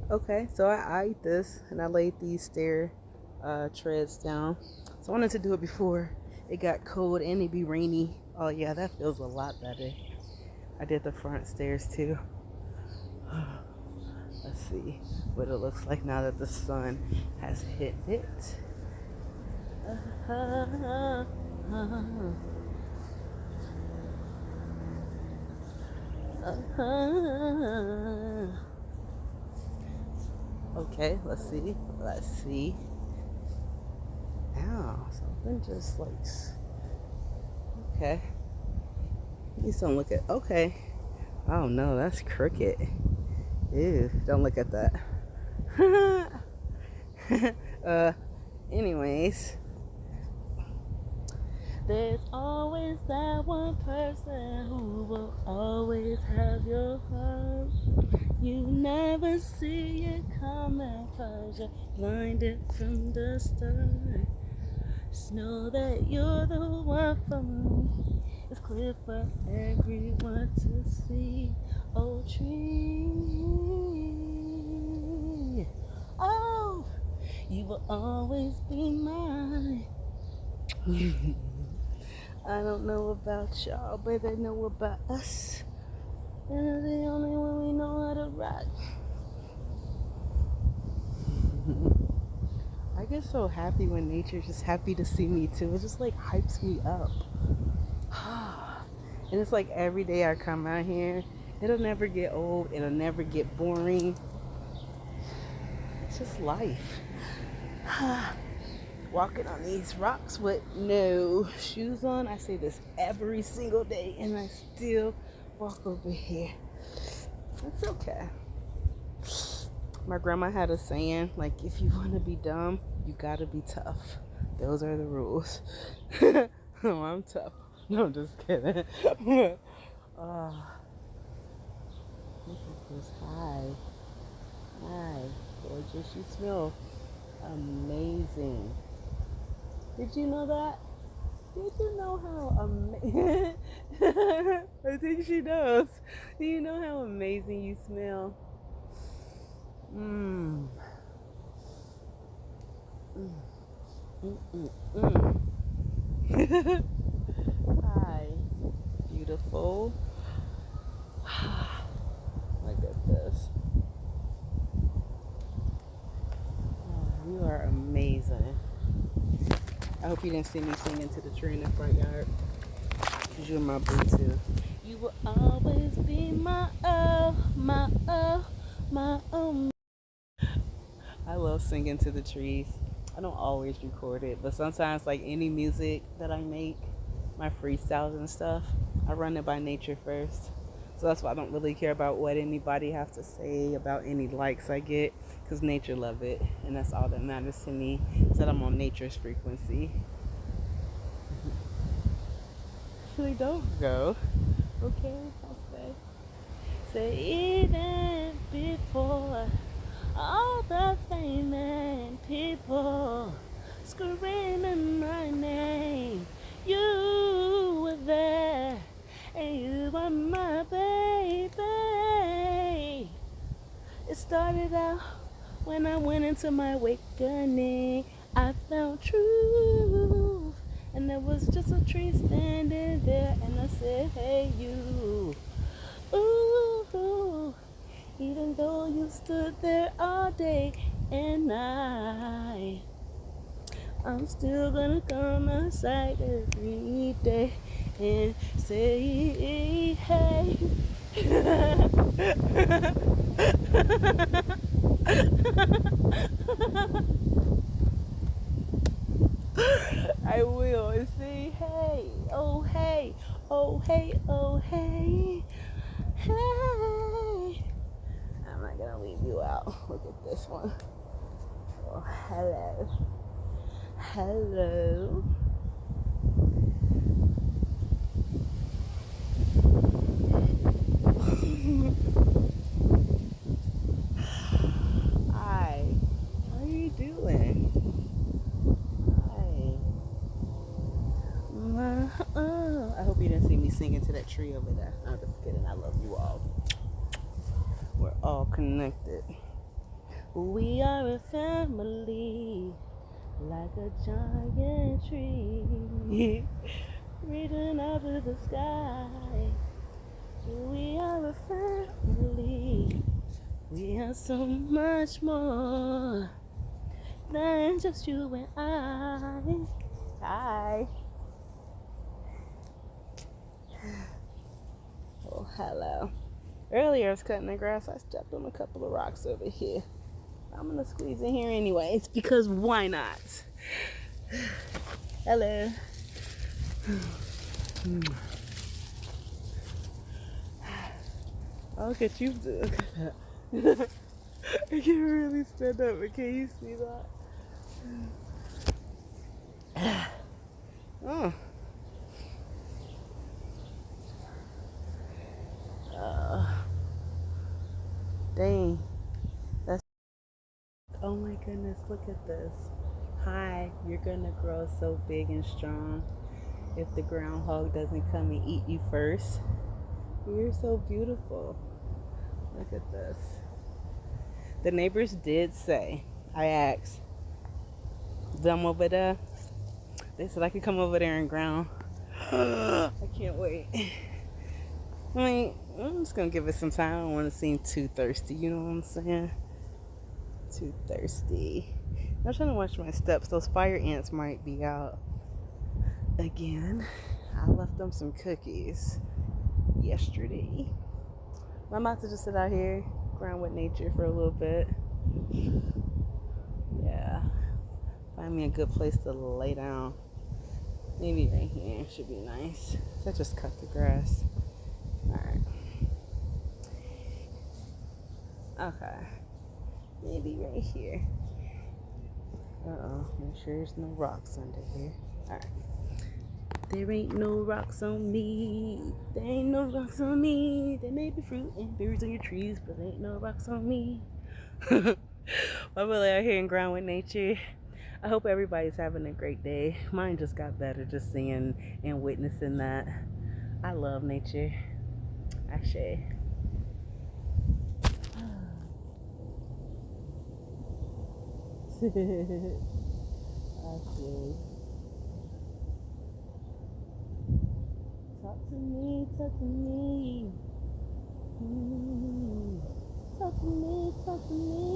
Okay, so I eyed this and I laid these stair treads down. So I wanted to do it before it got cold and it be rainy. Oh yeah, that feels a lot better. I did the front stairs too. Let's see what it looks like now that the sun has hit it. Okay, let's see. Let's see. Ow, something just like. Okay. Please don't look at. Okay. Oh no, that's crooked. Ew, don't look at that. uh, anyways. There's always that one person who will always have your heart. You never see it coming 'cause you're blinded from the start. Just know that you're the one for me. It's clear for everyone to see. Oh, tree. Oh, you will always be mine. I don't know about y'all, but they know about us. And they're the only one we know how to rock. I get so happy when nature's just happy to see me too. It just like hypes me up. And it's like every day I come out here, it'll never get old, it'll never get boring. It's just life. Walking on these rocks with no shoes on. I say this every single day and I still walk over here. It's okay. My grandma had a saying, like, if you want to be dumb, you gotta be tough. Those are the rules. Oh, I'm tough. No, I'm just kidding. uh, Look at this. Hi. Hi. Gorgeous. You smell amazing. Did you know that? Did you know how amazing? I think she knows. Do you know how amazing you smell? Mmm. Hi, beautiful. Look at this. Oh, you are amazing. I hope you didn't see me singing to the tree in the front yard. Because you're my boo too. You will always be my oh, my oh, my oh. I love singing to the trees. I don't always record it, but sometimes, like any music that I make, my freestyles and stuff, I run it by nature first. So that's why I don't really care about what anybody have to say about any likes I get, because nature love it, and that's all that matters to me. Is that I'm on nature's frequency. So don't go. Okay, I'll stay. Say even before all the famous people screaming my name. You were there, and you were my baby. It started out when I went into my awakening. I found truth, and there was just a tree standing there, and I said, hey, you. Ooh. Even though you stood there all day and night, I'm still gonna come outside every day and say, hey. I will and say, hey, oh, hey, oh, hey, oh, hey, hey. I'm not gonna leave you out. Look at this one. Oh, hello. Hello. Hi. How are you doing? Hi. I hope you didn't see me singing to that tree over there. I'm just kidding. I love you all. We're all connected. We are a family, like a giant tree, reaching up to the sky. We are a family. We are so much more than just you and I. Hi. Oh, hello. Earlier I was cutting the grass. I stepped on a couple of rocks over here. I'm gonna squeeze in here anyways because why not? Hello. Oh, look at you. Look at that. I can really stand up, but can you see that? Oh. Dang. That's. Oh my goodness, look at this. Hi, you're gonna grow so big and strong if the groundhog doesn't come and eat you first. You're so beautiful. Look at this. The neighbors did say, I asked them over there, they said I could come over there and ground. I can't wait. I mean, I'm just gonna give it some time. I don't want to seem too thirsty, you know what I'm saying? Too thirsty. I'm trying to watch my steps. Those fire ants might be out again. I left them some cookies yesterday. I'm about to just sit out here, ground with nature for a little bit. Yeah. Find me a good place to lay down. Maybe right here should be nice. I just cut the grass. Alright. Okay. Maybe right here. Uh-oh. Make sure there's no rocks under here. Alright. There ain't no rocks on me. There ain't no rocks on me. There may be fruit and berries on your trees, but there ain't no rocks on me. I'm really out here in ground with nature. I hope everybody's having a great day. Mine just got better just seeing and witnessing that. I love nature. Ashe. Ashe. Talk to me, talk to me. Talk to me, talk to me.